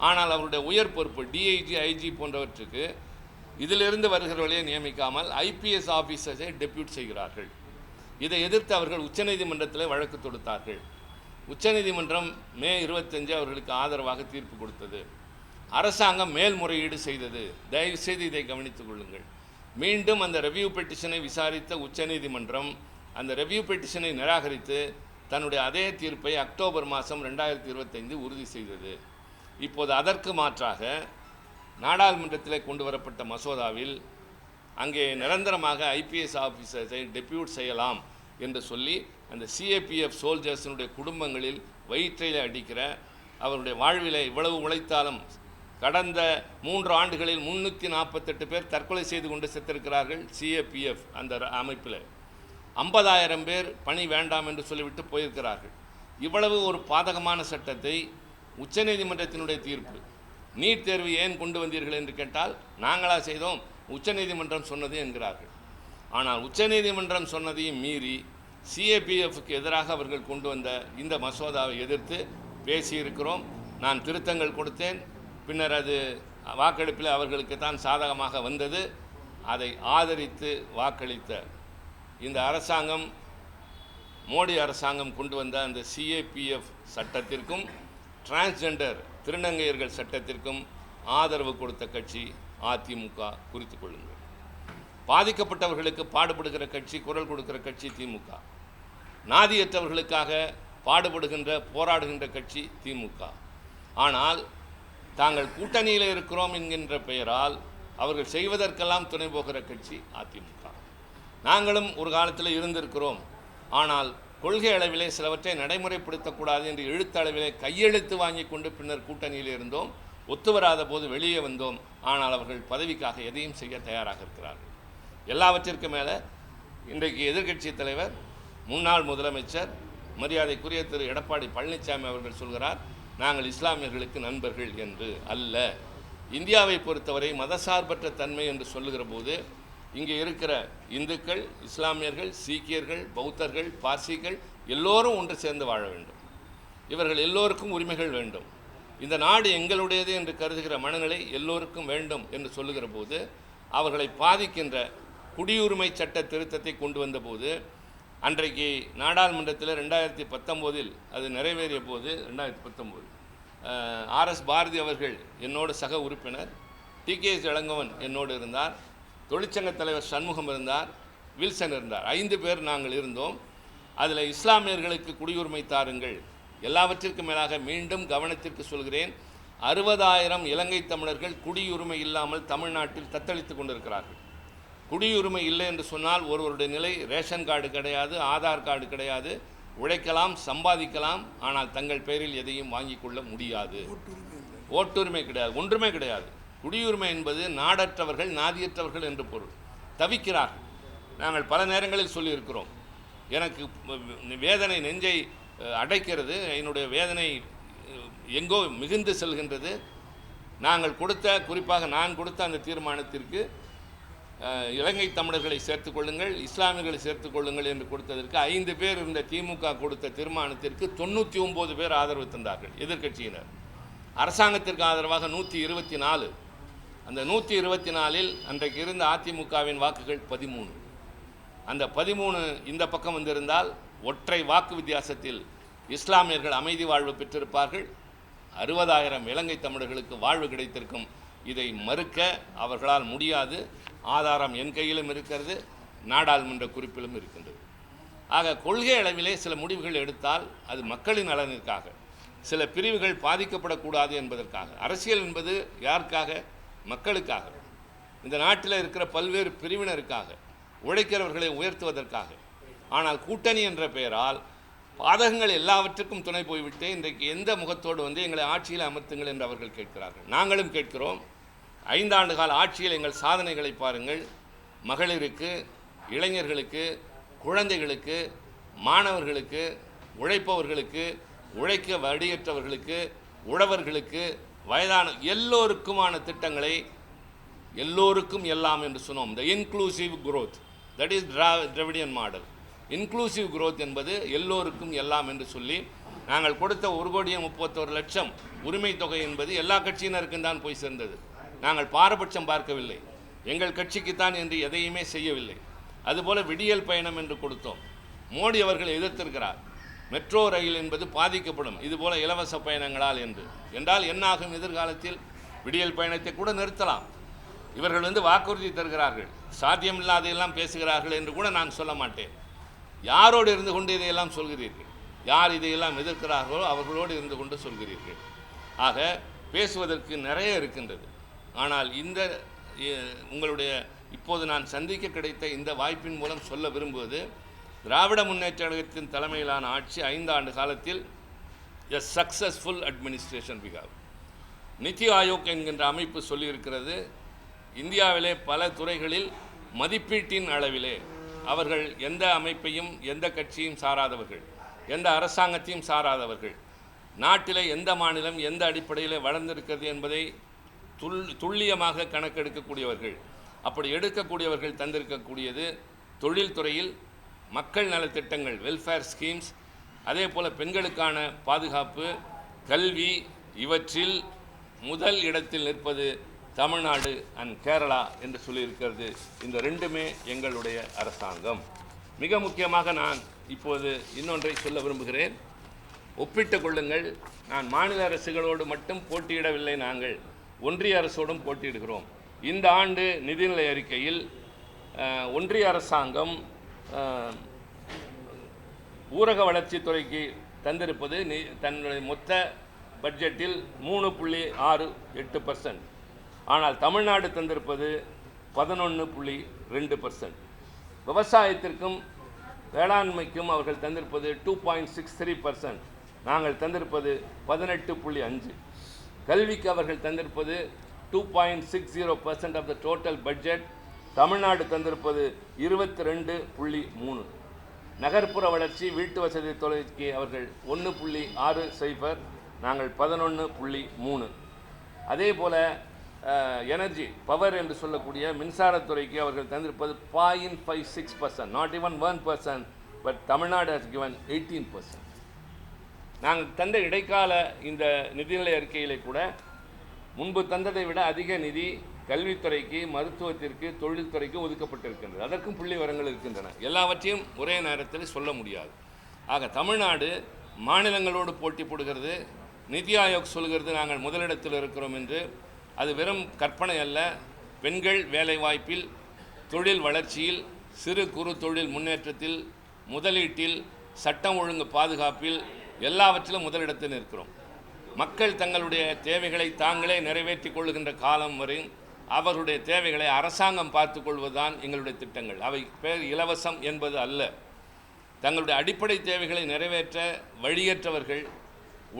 ஆனால் அவருடைய உயர் பொறுப்பு DIG, IG போன்றவற்றுக்கு இதிலிருந்து வருகிறவர்களே நியமிக்காமல் IPS ஆஃபீஸர்ஸை டெப்யூட் செய்கிறார்கள். இதை எதிர்த்து அவர்கள் உச்சநீதிமன்றத்தில் வழக்கு தொடுத்தார்கள். உச்சநீதிமன்றம் மே 25 அவர்களுக்கு ஆதரவாக தீர்ப்பு கொடுத்தது. அரசாங்கம் மேல்முறையீடு செய்தது. தயவுசெய்து இதை கவனித்துக் கொள்ளுங்கள். மீண்டும் அந்த ரெவ்யூ பெட்டிஷனை விசாரித்த உச்சநீதிமன்றம் அந்த ரெவ்யூ பெட்டிஷனை நிராகரித்து தன்னுடைய அதே தீர்ப்பை அக்டோபர் மாதம் 2025 உறுதி செய்தது. இப்போது அதற்கு மாற்றாக நாடாளுமன்றத்தில் கொண்டு வரப்பட்ட மசோதாவில் அங்கே நிரந்தரமாக IPS ஆஃபீஸர்ஸை டெப்யூட் செய்யலாம் என்று சொல்லி அந்த CAPF சோல்ஜர்ஸினுடைய குடும்பங்களில் வயிற்றில் அடிக்கிற, அவருடைய வாழ்வில் இவ்வளவு உழைத்தாலும் கடந்த 3 ஆண்டுகளில் 348 பேர் தற்கொலை செய்து கொண்டு செத்திருக்கிறார்கள். CAPF அந்த அமைப்பில் 50,000 பேர் பணி வேண்டாம் என்று சொல்லிவிட்டு போயிருக்கிறார்கள். இவ்வளவு ஒரு பாதகமான சட்டத்தை உச்சநீதிமன்றத்தினுடைய தீர்ப்பு, நீட் தேர்வு ஏன் கொண்டு வந்தீர்கள் என்று கேட்டால் நாங்களா செய்தோம், உச்சநீதிமன்றம் சொன்னது என்கிறார்கள். ஆனால் உச்சநீதிமன்றம் சொன்னதையும் மீறி CAPFக்கு எதிராக அவர்கள் கொண்டு வந்த இந்த மசோதாவை எதிர்த்து பேசியிருக்கிறோம். நான் திருத்தங்கள் கொடுத்தேன். பின்னர் அது வாக்கெடுப்பில் அவர்களுக்கு தான் சாதகமாக வந்தது. அதை ஆதரித்து வாக்களித்த இந்த அரசாங்கம், மோடி அரசாங்கம் கொண்டு வந்த அந்த CAPF சட்டத்திற்கும் டிரான்ஸ்ஜெண்டர் திருநங்கையர்கள் சட்டத்திற்கும் ஆதரவு கொடுத்த கட்சி அதிமுக. குறித்து கொள்ளுங்கள். பாதிக்கப்பட்டவர்களுக்கு பாடுபடுகிற கட்சி, குரல் கொடுக்கிற கட்சி திமுக. நாதியற்றவர்களுக்காக பாடுபடுகின்ற, போராடுகின்ற கட்சி திமுக. ஆனால் தாங்கள் கூட்டணியில் இருக்கிறோம் என்கின்ற பெயரால் அவர்கள் செய்வதற்கெல்லாம் துணை போகிற கட்சி அதிமுக. நாங்களும் ஒரு காலத்தில் இருந்திருக்கிறோம். ஆனால் கொள்கை அளவிலே சிலவற்றை நடைமுறைப்படுத்தக்கூடாது என்று எழுத்தளவிலே கையெழுத்து வாங்கி கொண்டு பின்னர் கூட்டணியில் இருந்தோம். ஒத்துவராத போது வெளியே வந்தோம். ஆனால் அவர்கள் பதவிக்காக எதையும் செய்ய தயாராக இருக்கிறார்கள். எல்லாவற்றிற்கும் மேலே இன்றைக்கு எதிர்க்கட்சி தலைவர், முன்னாள் முதலமைச்சர் மரியாதைக்குரிய திரு எடப்பாடி பழனிசாமி அவர்கள் சொல்கிறார், நாங்கள் இஸ்லாமியர்களுக்கு நண்பர்கள் என்று அல்ல. இந்தியாவை பொறுத்தவரை மதசார்பற்ற தன்மை என்று சொல்லுகிற போது இங்கே இருக்கிற இந்துக்கள், இஸ்லாமியர்கள், சீக்கியர்கள், பௌத்தர்கள், பார்சிகள் எல்லோரும் ஒன்று சேர்ந்து வாழ வேண்டும். இவர்கள் எல்லோருக்கும் உரிமைகள் வேண்டும். இந்த நாடு எங்களுடையது என்று கருதுகிற மனநிலை எல்லோருக்கும் வேண்டும் என்று சொல்லுகிற போது அவர்களை பாதிக்கின்ற குடியுரிமை சட்ட திருத்தத்தை கொண்டு வந்தபோது அன்றைக்கு நாடாளுமன்றத்தில் 2019 அது நிறைவேறிய போது 2019 RS பாரதி அவர்கள் என்னோடு சக உறுப்பினர், TKS இளங்கோவன் என்னோடு இருந்தார், தொழிற்சங்க தலைவர் சண்முகம் இருந்தார், வில்சன் இருந்தார். 5 பேர் நாங்கள் இருந்தோம். அதில் இஸ்லாமியர்களுக்கு குடியுரிமை தாருங்கள். எல்லாவற்றிற்கும் மேலாக மீண்டும் கவனத்திற்கு சொல்கிறேன், 60,000 இலங்கை தமிழர்கள் குடியுரிமை இல்லாமல் தமிழ்நாட்டில் தத்தளித்து கொண்டிருக்கிறார்கள். குடியுரிமை இல்லை என்று சொன்னால் ஒருவருடைய நிலை ரேஷன் கார்டு கிடையாது, ஆதார் கார்டு கிடையாது, உழைக்கலாம், சம்பாதிக்கலாம், ஆனால் தங்கள் பெயரில் எதையும் வாங்கி கொள்ள முடியாது. ஓட்டுரிமை கிடையாது, ஒன்றுமே கிடையாது. குடியுரிமை என்பது நாடற்றவர்கள், நாதியற்றவர்கள் என்று பொருள். தவிக்கிறார்கள். நாங்கள் பல நேரங்களில் சொல்லியிருக்கிறோம். எனக்கு வேதனை நெஞ்சை அடைக்கிறது, என்னுடைய வேதனை எங்கோ மிகுந்து செல்கின்றது. நாங்கள் கொடுத்த, குறிப்பாக நான் கொடுத்த அந்த தீர்மானத்திற்கு இலங்கை தமிழர்களை சேர்த்துக் கொள்ளுங்கள், இஸ்லாமியர்களை சேர்த்துக் கொள்ளுங்கள் என்று கொடுத்ததற்கு 5 பேர் இருந்த திமுக கொடுத்த தீர்மானத்திற்கு 99 பேர் ஆதரவு தந்தார்கள் எதிர்க்கட்சியினர். அரசாங்கத்திற்கு ஆதரவாக 124. அந்த 124ல் அன்றைக்கு இருந்த அதிமுகவின் வாக்குகள் 13. அந்த 13 இந்த பக்கம் வந்திருந்தால் ஒற்றை வாக்கு வித்தியாசத்தில் இஸ்லாமியர்கள் அமைதி வாழ்வு பெற்றிருப்பார்கள். 60,000 இலங்கை தமிழர்களுக்கு வாழ்வு கிடைத்திருக்கும். இதை மறுக்க அவர்களால் முடியாது. ஆதாரம் என் கையிலும் இருக்கிறது, நாடாளுமன்ற குறிப்பிலும் இருக்கின்றது. ஆக கொள்கை அளவிலே சில முடிவுகள் எடுத்தால் அது மக்களின் நலனிற்காக, சில பிரிவுகள் பாதிக்கப்படக்கூடாது என்பதற்காக. அரசியல் என்பது யாருக்காக? மக்களுக்காக, இந்த நாட்டில் இருக்கிற பல்வேறு பிரிவினருக்காக, உழைக்கிறவர்களை உயர்த்துவதற்காக. ஆனால் கூட்டணி என்ற பெயரால் பாதகங்கள் எல்லாவற்றுக்கும் துணை போய்விட்டு இன்றைக்கு எந்த முகத்தோடு வந்து எங்களை ஆட்சியில் அமர்த்துங்கள் என்று அவர்கள் கேட்கிறார்கள். நாங்களும் கேட்கிறோம். 5 ஆண்டு கால ஆட்சியில் எங்கள் சாதனைகளை பாருங்கள். மகளிருக்கு, இளைஞர்களுக்கு, குழந்தைகளுக்கு, மாணவர்களுக்கு, உழைப்பவர்களுக்கு, உழைக்க வடியற்றவர்களுக்கு, உழவர்களுக்கு, வயதான எல்லோருக்குமான திட்டங்களை, எல்லோருக்கும் எல்லாம் என்று சொன்னோம். The inclusive growth, that is Dravidian model. Inclusive growth என்பது எல்லோருக்கும் எல்லாம் என்று சொல்லி நாங்கள் கொடுத்த 1,31,00,000 உரிமை தொகை என்பது எல்லா கட்சியினருக்கும் தான் போய் சேர்ந்தது. நாங்கள் பாரபட்சம் பார்க்கவில்லை. எங்கள் கட்சிக்குத்தான் என்று எதையுமே செய்யவில்லை. அதுபோல் விடியல் பயணம் என்று கொடுத்தோம். மோடி அவர்கள் எதிர்த்திருக்கிறார். மெட்ரோ ரயில் என்பது பாதிக்கப்படும், இதுபோல் இலவச பயணங்களால் என்றால் என்னாகும்? எதிர்காலத்தில் விடியல் பயணத்தை கூட நிறுத்தலாம். இவர்கள் வாக்குறுதி தருகிறார்கள், சாத்தியமில்லாதையெல்லாம் பேசுகிறார்கள் என்று கூட நான் சொல்ல மாட்டேன். யாரோடு இருந்து கொண்டு இதையெல்லாம் சொல்கிறீர்கள்? யார் இதையெல்லாம் எதிர்க்கிறார்களோ அவர்களோடு இருந்து கொண்டு சொல்கிறீர்கள். ஆக பேசுவதற்கு நிறைய இருக்கின்றது. ஆனால் இந்த உங்களுடைய இப்போது நான் சந்திக்க கிடைத்த இந்த வாய்ப்பின் மூலம் சொல்ல விரும்புவது, திராவிட முன்னேற்ற கழகத்தின் தலைமையிலான ஆட்சி 5 ஆண்டு காலத்தில் எ சக்ஸஸ்ஃபுல் அட்மினிஸ்ட்ரேஷன் பிகாவ். நிதி ஆயோக் என்கின்ற அமைப்பு சொல்லியிருக்கிறது, இந்தியாவிலே பல துறைகளில் மதிப்பீட்டின் அளவிலே அவர்கள் எந்த அமைப்பையும் எந்த கட்சியும் சாராதவர்கள், எந்த அரசாங்கத்தையும் சாராதவர்கள், நாட்டில் எந்த மாநிலம் எந்த அடிப்படையில் வளர்ந்திருக்கிறது என்பதை துல்லியமாக கணக்கெடுக்கக்கூடியவர்கள். அப்படி எடுக்கக்கூடியவர்கள் தந்திருக்கக்கூடியது தொழில்துறையில் மக்கள் நலத்திட்டங்கள், வெல்ஃபேர் ஸ்கீம்ஸ், அதே போல் பெண்களுக்கான பாதுகாப்பு, கல்வி, இவற்றில் முதல் இடத்தில் நிற்பது தமிழ்நாடு அண்ட் கேரளா என்று சொல்லியிருக்கிறது. இந்த 2மே எங்களுடைய அரசாங்கம். மிக முக்கியமாக நான் இப்போது இன்னொன்றை சொல்ல விரும்புகிறேன். ஒப்பிட்டு கொள்ளுங்கள். நான் மாநில அரசுகளோடு மட்டும் போட்டியிடவில்லை, நாங்கள் ஒன்றிய அரசோடும் போட்டியிடுகிறோம். இந்த ஆண்டு நிதிநிலை அறிக்கையில் ஒன்றிய அரசாங்கம் ஊரக வளர்ச்சித்துறைக்கு தந்திருப்பது தன்னுடைய மொத்த பட்ஜெட்டில் 3.68%. ஆனால் தமிழ்நாடு தந்திருப்பது 11.2%. விவசாயத்திற்கும் வேளாண்மைக்கும் அவர்கள் தந்திருப்பது 2.63%. நாங்கள் தந்திருப்பது 18.5. கல்விக்கு அவர்கள் தந்திருப்பது 2.60% of the total budget. Tamil Nadu தந்திருப்பது 22.3. நகர்ப்புற வளர்ச்சி, வீட்டு வசதி துறைக்கு அவர்கள் 1.60, நாங்கள் 11.3. அதே போல் எனர்ஜி பவர் என்று சொல்லக்கூடிய மின்சாரத்துறைக்கு அவர்கள் தந்திருப்பது 0.56%, not even 1%, but Tamil Nadu has given 18%. நாங்கள் தந்த இடைக்கால இந்த நிதிநிலை அறிக்கையிலே கூட முன்பு தந்ததை விட அதிக நிதி கல்வித்துறைக்கு, மருத்துவத்திற்கு, தொழில்துறைக்கு ஒதுக்கப்பட்டிருக்கின்றது. அதற்கும் புள்ளி விவரங்கள் இருக்கின்றன. எல்லாவற்றையும் ஒரே நேரத்தில் சொல்ல முடியாது. ஆக தமிழ்நாடு மாநிலங்களோடு போட்டி போடுகிறது. நிதி ஆயோக் சொல்கிறது நாங்கள் முதலிடத்தில் இருக்கிறோம் என்று. அது வெறும் கற்பனை அல்ல. பெண்கள் வேலைவாய்ப்பில், தொழில் வளர்ச்சியில், சிறு குறு தொழில் முன்னேற்றத்தில், முதலீட்டில், சட்டம் ஒழுங்கு பாதுகாப்பில் எல்லாவற்றிலும் முதலிடத்தில் இருக்கிறோம். மக்கள் தங்களுடைய தேவைகளை தாங்களே நிறைவேற்றி கொள்ளுகின்ற காலம் வரை அவர்களுடைய தேவைகளை அரசாங்கம் பார்த்து கொள்வதுதான் எங்களுடைய திட்டங்கள். அவை பேர் இலவசம் என்பது அல்ல. தங்களுடைய அடிப்படை தேவைகளை நிறைவேற்ற வழியற்றவர்கள்,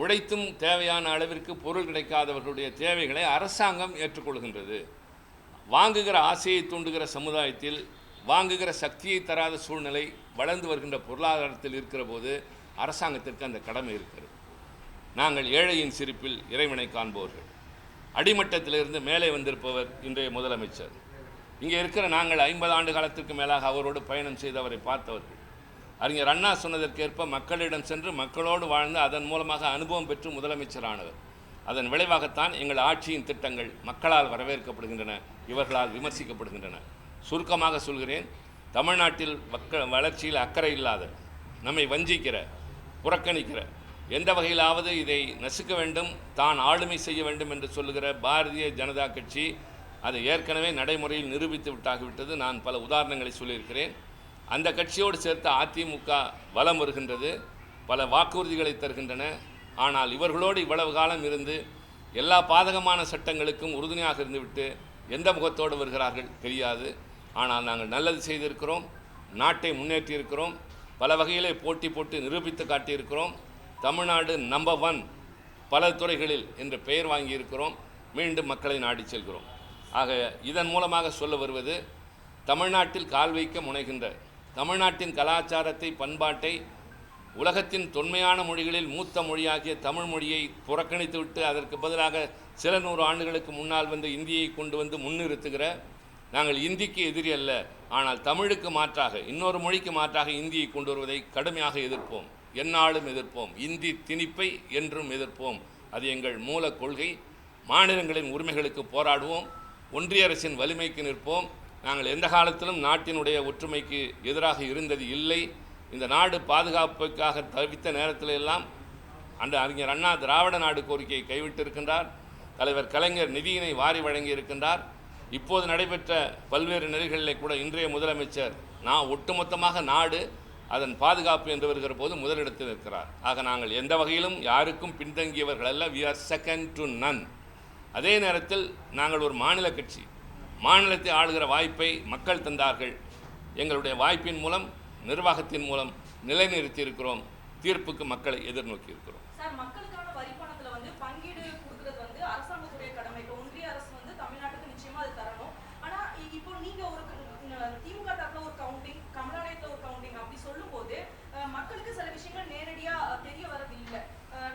உழைத்தும் தேவையான அளவிற்கு பொருள் கிடைக்காதவர்களுடைய தேவைகளை அரசாங்கம் ஏற்றுக்கொள்கின்றது. வாங்குகிற ஆசையை தூண்டுகிற சமுதாயத்தில் வாங்குகிற சக்தியை தராத சூழ்நிலை வளர்ந்து வருகின்ற பொருளாதாரத்தில் இருக்கிற போது அரசாங்கத்திற்கு அந்த கடமை இருக்கிறது. நாங்கள் ஏழையின் சிரிப்பில் இறைவனை காண்பவர்கள். அடிமட்டத்திலிருந்து மேலே வந்திருப்பவர் இன்றைய முதலமைச்சர். இங்கே இருக்கிற நாங்கள் 50 ஆண்டு காலத்திற்கு மேலாக அவரோடு பயணம் செய்து அவரை பார்த்தவர்கள். அறிஞர் அண்ணா சொன்னதற்கேற்ப மக்களிடம் சென்று மக்களோடு வாழ்ந்து அதன் மூலமாக அனுபவம் பெற்று முதலமைச்சரானவர். அதன் விளைவாகத்தான் எங்கள் ஆட்சியின் திட்டங்கள் மக்களால் வரவேற்கப்படுகின்றன, இவர்களால் விமர்சிக்கப்படுகின்றன. சுருக்கமாக சொல்கிறேன், தமிழ்நாட்டில் வளர்ச்சியில் அக்கறை இல்லாத, நம்மை வஞ்சிக்கிற, புறக்கணிக்கிற, எந்த வகையிலாவது இதை நசுக்க வேண்டும், தான் ஆளுமை செய்ய வேண்டும் என்று சொல்லுகிற பாரதிய ஜனதா கட்சி அதை ஏற்கனவே நடைமுறையில் நிரூபித்து விட்டாகிவிட்டது. நான் பல உதாரணங்களை சொல்லியிருக்கிறேன். அந்த கட்சியோடு சேர்த்து அதிமுக வலம் வருகின்றது, பல வாக்குறுதிகளை தருகின்றன. ஆனால் இவர்களோடு இவ்வளவு காலம் இருந்து எல்லா பாதகமான சட்டங்களுக்கும் உறுதுணையாக இருந்துவிட்டு எந்த முகத்தோடு வருகிறார்கள் தெரியாது. ஆனால் நாங்கள் நல்லது செய்திருக்கிறோம், நாட்டை முன்னேற்றியிருக்கிறோம், பல வகையிலே போட்டி போட்டு நிரூபித்து காட்டியிருக்கிறோம். தமிழ்நாடு நம்பர் 1 பல துறைகளில் என்று பெயர் வாங்கியிருக்கிறோம். மீண்டும் மக்களை நாடி செல்கிறோம். ஆக இதன் மூலமாக சொல்ல வருவது, தமிழ்நாட்டில் கால் வைக்க முனைகின்ற, தமிழ்நாட்டின் கலாச்சாரத்தை பண்பாட்டை உலகத்தின் தொன்மையான மொழிகளில் மூத்த மொழியாகிய தமிழ் மொழியை புறக்கணித்துவிட்டு அதற்கு பதிலாக சில 100 ஆண்டுகளுக்கு முன்னால் வந்து இந்தியை கொண்டு வந்து முன்னிறுத்துகிற, நாங்கள் இந்திக்கு எதிரி அல்ல, ஆனால் தமிழுக்கு மாற்றாக இன்னொரு மொழிக்கு மாற்றாக இந்தியை கொண்டு வருவதை கடுமையாக எதிர்ப்போம், எந்நாளும் எதிர்ப்போம். இந்தி திணிப்பை என்றும் எதிர்ப்போம். அது எங்கள் மூல கொள்கை. மாநிலங்களின் உரிமைகளுக்கு போராடுவோம், ஒன்றிய அரசின் வலிமைக்கு நிற்போம். நாங்கள் எந்த காலத்திலும் நாட்டினுடைய ஒற்றுமைக்கு எதிராக இருந்தது இல்லை. இந்த நாடு பாதுகாப்புக்காக தவித்த நேரத்தில் எல்லாம் அந்த அறிஞர் அண்ணா திராவிட நாடு கோரிக்கையை கைவிட்டிருக்கின்றார். தலைவர் கலைஞர் நிதியினை வாரி வழங்கியிருக்கின்றார். இப்போது நடைபெற்ற பல்வேறு நிலைகளிலே கூட இன்றைய முதலமைச்சர் நான் ஒட்டுமொத்தமாக நாடு அதன் பாதுகாப்பு என்று வருகிற போது முதலிடத்தில் இருக்கிறார். ஆக நாங்கள் எந்த வகையிலும் யாருக்கும் பின்தங்கியவர்கள் அல்ல. We are second to none. அதே நேரத்தில் நாங்கள் ஒரு மாநில கட்சி, மாநிலத்தை ஆளுகிற வாய்ப்பை மக்கள் தந்தார்கள். எங்களுடைய வாய்ப்பின் மூலம், நிர்வாகத்தின் மூலம் நிலைநிறுத்தி இருக்கிறோம். தீர்ப்புக்கு மக்களை எதிர்நோக்கி இருக்கிறோம். சார், மக்களுக்கான வரி பணத்துல வந்து பங்கீடு கொடுக்கிறது வந்து அரசாங்கத்துடைய கடமை. இப்போ ஒன்றிய அரசு வந்து தமிழ்நாட்டுக்கு நிச்சயமா அது தரணும். ஆனா இப்போ நீங்க ஒரு திமுக தரப்புல ஒரு கவுண்டிங், கமலாலயத்துல ஒரு கவுண்டிங் அப்படி சொல்லும் போது மக்களுக்கு சில விஷயங்கள் நேரடியா தெரிய வரது இல்லை.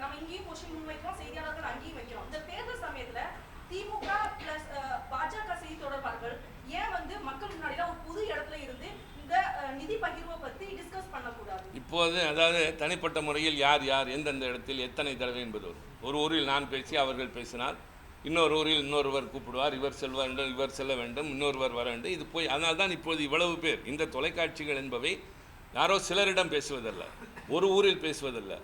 நம்ம இங்கேயும் கொஸ்டின் முன்வைக்கிறோம், செய்தியாளர்கள் அங்கேயும் வைக்கிறோம். இந்த தேர்தல் சமயத்துல திமுக பிளஸ் பாஜக செய்தி தொடர்பாளர்கள் ஏன் வந்து மக்கள் முன்னாடி ஒரு புது இடத்துல இருந்து இந்த நிதி பகிர்வை பத்தி டிஸ்கஸ் பண்ணக்கூடாது? இப்போது அதாவது தனிப்பட்ட முறையில் யார் யார் எந்தெந்த இடத்தில் எத்தனை தடவை என்பது ஒரு ஊரில் நான் பேசி அவர்கள் பேசினால் இன்னொரு ஊரில் இன்னொருவர் கூப்பிடுவார், இவர் செல்ல வேண்டும், இவர் செல்ல வேண்டும், இன்னொருவர் வர வேண்டும். இது போய் அதனால் தான் இப்போது இவ்வளவு பேர். இந்த தொலைக்காட்சிகள் என்பவை யாரோ சிலரிடம் பேசுவதல்ல, ஒரு ஊரில் பேசுவதல்ல.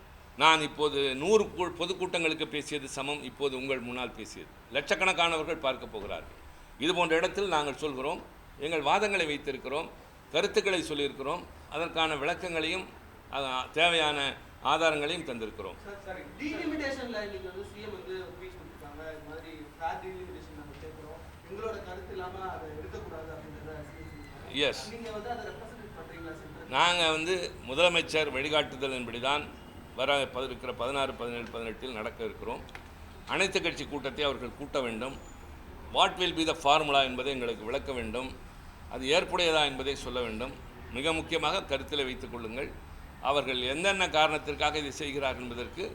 நான் இப்போது 100 பொதுக்கூட்டங்களுக்கு பேசியது சமம் இப்போது உங்கள் முன்னால் பேசியது. லட்சக்கணக்கானவர்கள் பார்க்க போகிறார்கள். இது போன்ற இடத்தில் நாங்கள் சொல்கிறோம், எங்கள் வாதங்களை வைத்திருக்கிறோம், கருத்துக்களை சொல்லியிருக்கிறோம், அதற்கான விளக்கங்களையும் தேவையான ஆதாரங்களையும் தந்திருக்கிறோம். எஸ், நாங்கள் முதலமைச்சர் வழிகாட்டுதலின்படி தான் வர இருக்கிற 16, 17, 18 நடக்க இருக்கிறோம். அனைத்து கட்சி கூட்டத்தை அவர்கள் கூட்ட வேண்டும். What will be the formula என்பதை எங்களுக்கு விளக்க வேண்டும். அது ஏற்புடையதா என்பதை சொல்ல வேண்டும். மிக முக்கியமாக கருத்தில் வைத்துக் கொள்ளுங்கள், அவர்கள் என்னென்ன காரணத்திற்காக இதை செய்கிறார்கள் என்பதற்கு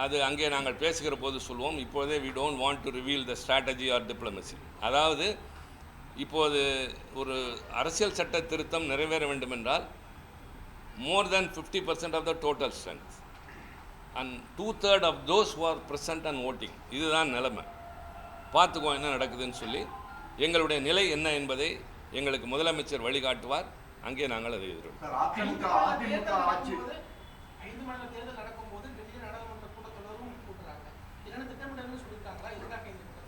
அது அங்கே நாங்கள் பேசுகிற போது சொல்வோம். இப்போதே we don't want to reveal the strategy or diplomacy. அதாவது இப்போது ஒரு அரசியல் சட்ட திருத்தம் நிறைவேற வேண்டும் என்றால் more than 50% of the total strength and 2/3 of those who are present and voting. இதுதான் நிலைமை. பார்த்துக்கோ என்ன நடக்குதுன்னு சொல்லி எங்களுடைய நிலை என்ன என்பதை எங்களுக்கு முதலமைச்சர் வழிகாட்டுவார். அங்கே நாங்கள் அதை எதிர்க்கிறோம்.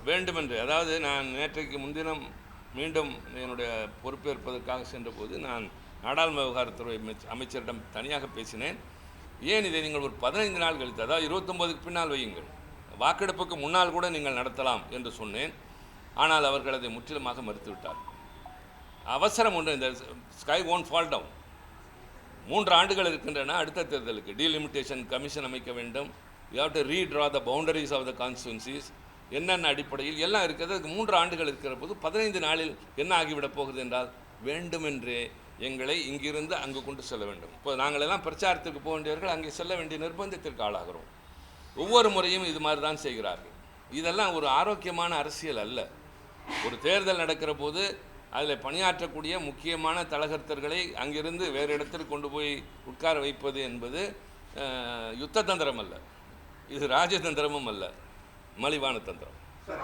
வேண்டுமென்று, அதாவது நான் நேற்றைக்கு முன்தினம் மீண்டும் என்னுடைய பொறுப்பேற்பதற்காக சென்றபோது நான் நாடாளுமன்ற விவகாரத்துறை அமைச்சரிடம் தனியாக பேசினேன். ஏன் இதை நீங்கள் ஒரு 15 நாள் கழித்து, அதாவது 29க்கு பின்னால் வையுங்கள், வாக்கெடுப்புக்கு முன்னால் கூட நீங்கள் நடத்தலாம் என்று சொன்னேன். ஆனால் அவர்கள் அதை முற்றிலுமாக மறுத்துவிட்டார். அவசரம் ஒன்று, இந்த ஸ்கை ஓன்ட் ஃபால் டவுன். 3 ஆண்டுகள் இருக்கின்றன அடுத்த தேர்தலுக்கு. டீலிமிட்டேஷன் கமிஷன் அமைக்க வேண்டும். You have to redraw the boundaries of the constituencies. என்னென்ன அடிப்படையில் எல்லாம் இருக்கிறது. அதுக்கு 3 ஆண்டுகள் இருக்கிற போது 15 நாளில் என்ன ஆகிவிடப் போகிறது என்றால் வேண்டுமென்றே எங்களை இங்கிருந்து அங்கு கொண்டு செல்ல வேண்டும். இப்போ நாங்கள் எல்லாம் பிரச்சாரத்துக்கு போக வேண்டியவர்கள் அங்கே செல்ல வேண்டிய நிர்பந்தத்திற்கு ஆளாகிறோம். ஒவ்வொரு முறையும் இது மாதிரி தான் செய்கிறார்கள். இதெல்லாம் ஒரு ஆரோக்கியமான அரசியல் அல்ல. ஒரு தேர்தல் நடக்கிற போது அதில் பணியாற்றக்கூடிய முக்கியமான தலகர்த்தர்களை அங்கிருந்து வேறு இடத்திற்கு கொண்டு போய் உட்கார வைப்பது என்பது யுத்த தந்திரம் அல்ல, இது ராஜதந்திரமும் அல்ல, மலிவான தந்திரம்.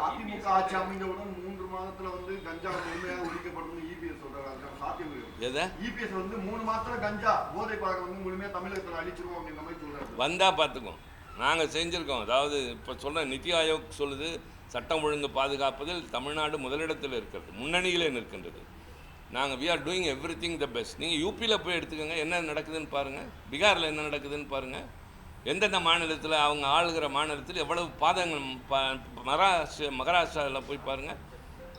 அதிமுக ஆட்சி அமைந்தவுடன் 3 மாதத்துல வந்து கஞ்சா முழுமையாக ஒழிக்கப்படும் இபிஎஸ் சொல்றாங்க. சாத்தியம் எதை இபிஎஸ் வந்து 3 மாதத்துல கஞ்சா போதை பழக்கம் வந்து முழுமையாக தமிழகத்தில் அழிச்சிருவோம் அப்படின்ற மாதிரி சொல்றாரு. வந்தா பார்த்துக்கோம், நாங்கள் செஞ்சுருக்கோம். அதாவது இப்போ சொல்கிற நித்தி ஆயோக் சொல்லுது சட்டம் ஒழுங்கு பாதுகாப்பதில் தமிழ்நாடு முதலிடத்தில் இருக்கிறது, முன்னணியிலே நிற்கின்றது. நாங்கள் we are doing everything the best. நீங்கள் யூபியில் போய் எடுத்துக்கோங்க, என்ன நடக்குதுன்னு பாருங்கள், பீகாரில் என்ன நடக்குதுன்னு பாருங்கள், எந்தெந்த மாநிலத்தில் அவங்க ஆளுகிற மாநிலத்தில் எவ்வளவு பாதங்கள், மகாராஷ்டிராவில் போய் பாருங்கள்,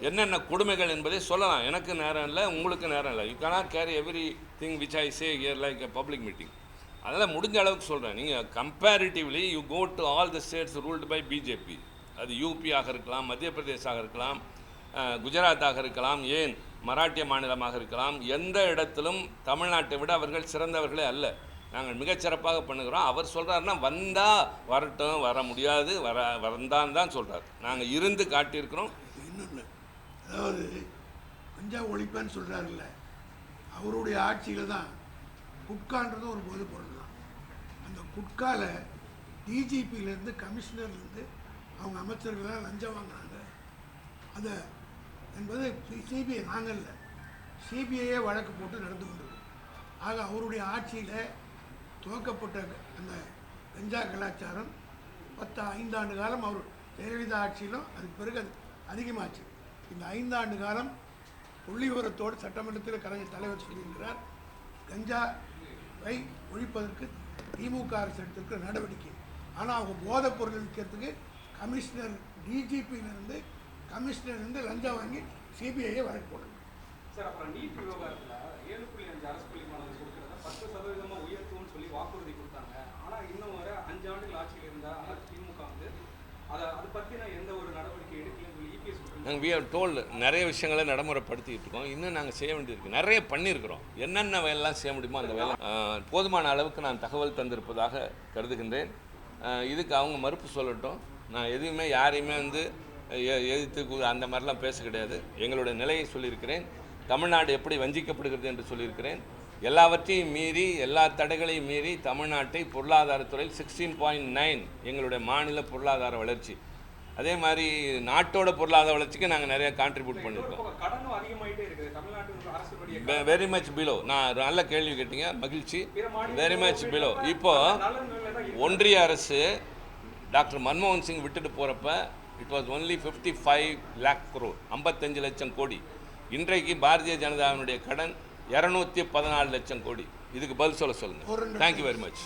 என்னென்ன கொடுமைகள் என்பதை சொல்லலாம். எனக்கு நேரம் இல்லை, உங்களுக்கு நேரம் இல்லை. You cannot carry everything which I say here like a public meeting. அதெல்லாம் முடிஞ்ச அளவுக்கு சொல்கிறேன். நீங்கள் comparatively you go to all the states ruled by BJP, அது யூபியாக இருக்கலாம், மத்திய பிரதேசாக இருக்கலாம், குஜராத்தாக இருக்கலாம், ஏன் மராட்டிய மாநிலமாக இருக்கலாம், எந்த இடத்திலும் தமிழ்நாட்டை விட அவர்கள் சிறந்தவர்களே அல்ல. நாங்கள் மிகச்சிறப்பாக பண்ணுகிறோம். அவர் சொல்கிறாருன்னா வந்தால் வரட்டும், வர முடியாது, வந்தான்னு தான் சொல்கிறார். நாங்கள் இருந்து காட்டியிருக்கிறோம். இன்னொன்று, அதாவது கஞ்சா ஒழிப்பேன்னு சொல்கிறாருல்ல, அவருடைய ஆட்சியில் தான் குட்கான்றதும் ஒரு போதைப் பொருள் தான். அந்த குட்காவில் டிஜிபியிலேருந்து கமிஷனர்லேருந்து அவங்க அமைச்சர்கள்லாம் லஞ்சம் வாங்கினாங்க. அதை என்பது சிபிஐ, நாங்கள் இல்லை, சிபிஐயே வழக்கு போட்டு நடந்து கொண்டது. ஆக அவருடைய ஆட்சியில் துவக்கப்பட்ட அந்த கஞ்சா கலாச்சாரம் 5 ஆண்டு காலம் அவர் ஜெயலலிதா ஆட்சியிலும் அதுக்கு பிறகு அது அதிகமாச்சு. இந்த 5 ஆண்டு காலம் புள்ளி விவரத்தோடு சட்டமன்றத்தில் கலைஞர் தலைவர் சொல்லியிருக்கிறார், கஞ்சாவை ஒழிப்பதற்கு திமுக அரசு எடுத்திருக்கிற நடவடிக்கை. ஆனால் அவங்க போதைப் பொருள் விற்கிறதுக்கு கமிஷனர் டிஜிபியிலிருந்து கமிஷனர்லேருந்து லஞ்சம் வாங்கி சிபிஐயை வழக்கு போடுங்க. சார், அப்புறம் நீட் விவகாரத்தில் 7.5 அரசு பள்ளி மாணவர்கள் கொடுக்குறத 10% உயர்த்தும்னு சொல்லி வாக்குறுதி கொடுத்தாங்க. ஆனால் இன்னும் வர 5 ஆண்டுகள் ஆட்சியில் இருந்தால் திமுக வந்து அதை பற்றின எந்த ஒரு நடவடிக்கை எடுக்கலன்னு சொல்லி இபிஎஸ் நாங்கள் வி ஹவ் டோல்டு நிறைய விஷயங்களை நடைமுறைப்படுத்திக்கிட்டு இருக்கோம். இன்னும் நாங்கள் செய்ய வேண்டியிருக்கு, நிறைய பண்ணியிருக்கிறோம். என்னென்ன வேலைலாம் செய்ய முடியுமோ அந்த வேலை போதுமான அளவுக்கு நான் தகவல் தந்திருப்பதாக கருதுகின்றேன். இதுக்கு அவங்க மறுப்பு சொல்லட்டும். நான் எதுவுமே யாரையுமே வந்து எதிர்த்து அந்த மாதிரிலாம் பேச கிடையாது. எங்களுடைய நிலையை சொல்லியிருக்கிறேன். தமிழ்நாடு எப்படி வஞ்சிக்கப்படுகிறது என்று சொல்லியிருக்கிறேன். எல்லாவற்றையும் மீறி, எல்லா தடைகளையும் மீறி தமிழ்நாட்டை பொருளாதாரத்துறையில் 16.9 எங்களுடைய மாநில பொருளாதார வளர்ச்சி. அதே மாதிரி நாட்டோட பொருளாதார வளர்ச்சிக்கு நாங்கள் நிறைய கான்ட்ரிபியூட் பண்ணியிருக்கோம். Very much below. நான் நல்ல கேள்வி கேட்டீங்க, மகிழ்ச்சி. Very much below. இப்போ ஒன்றிய அரசு டாக்டர் மன்மோகன் சிங் விட்டுட்டு போகிறப்ப it was only 55 lakh crore, 55 லட்சம் கோடி. இன்றைக்கு பாரதிய ஜனதாவினுடைய கடன் 214 லட்சம் கோடி. இதுக்கு பதில் சொல்லுங்கள். Thank you very much.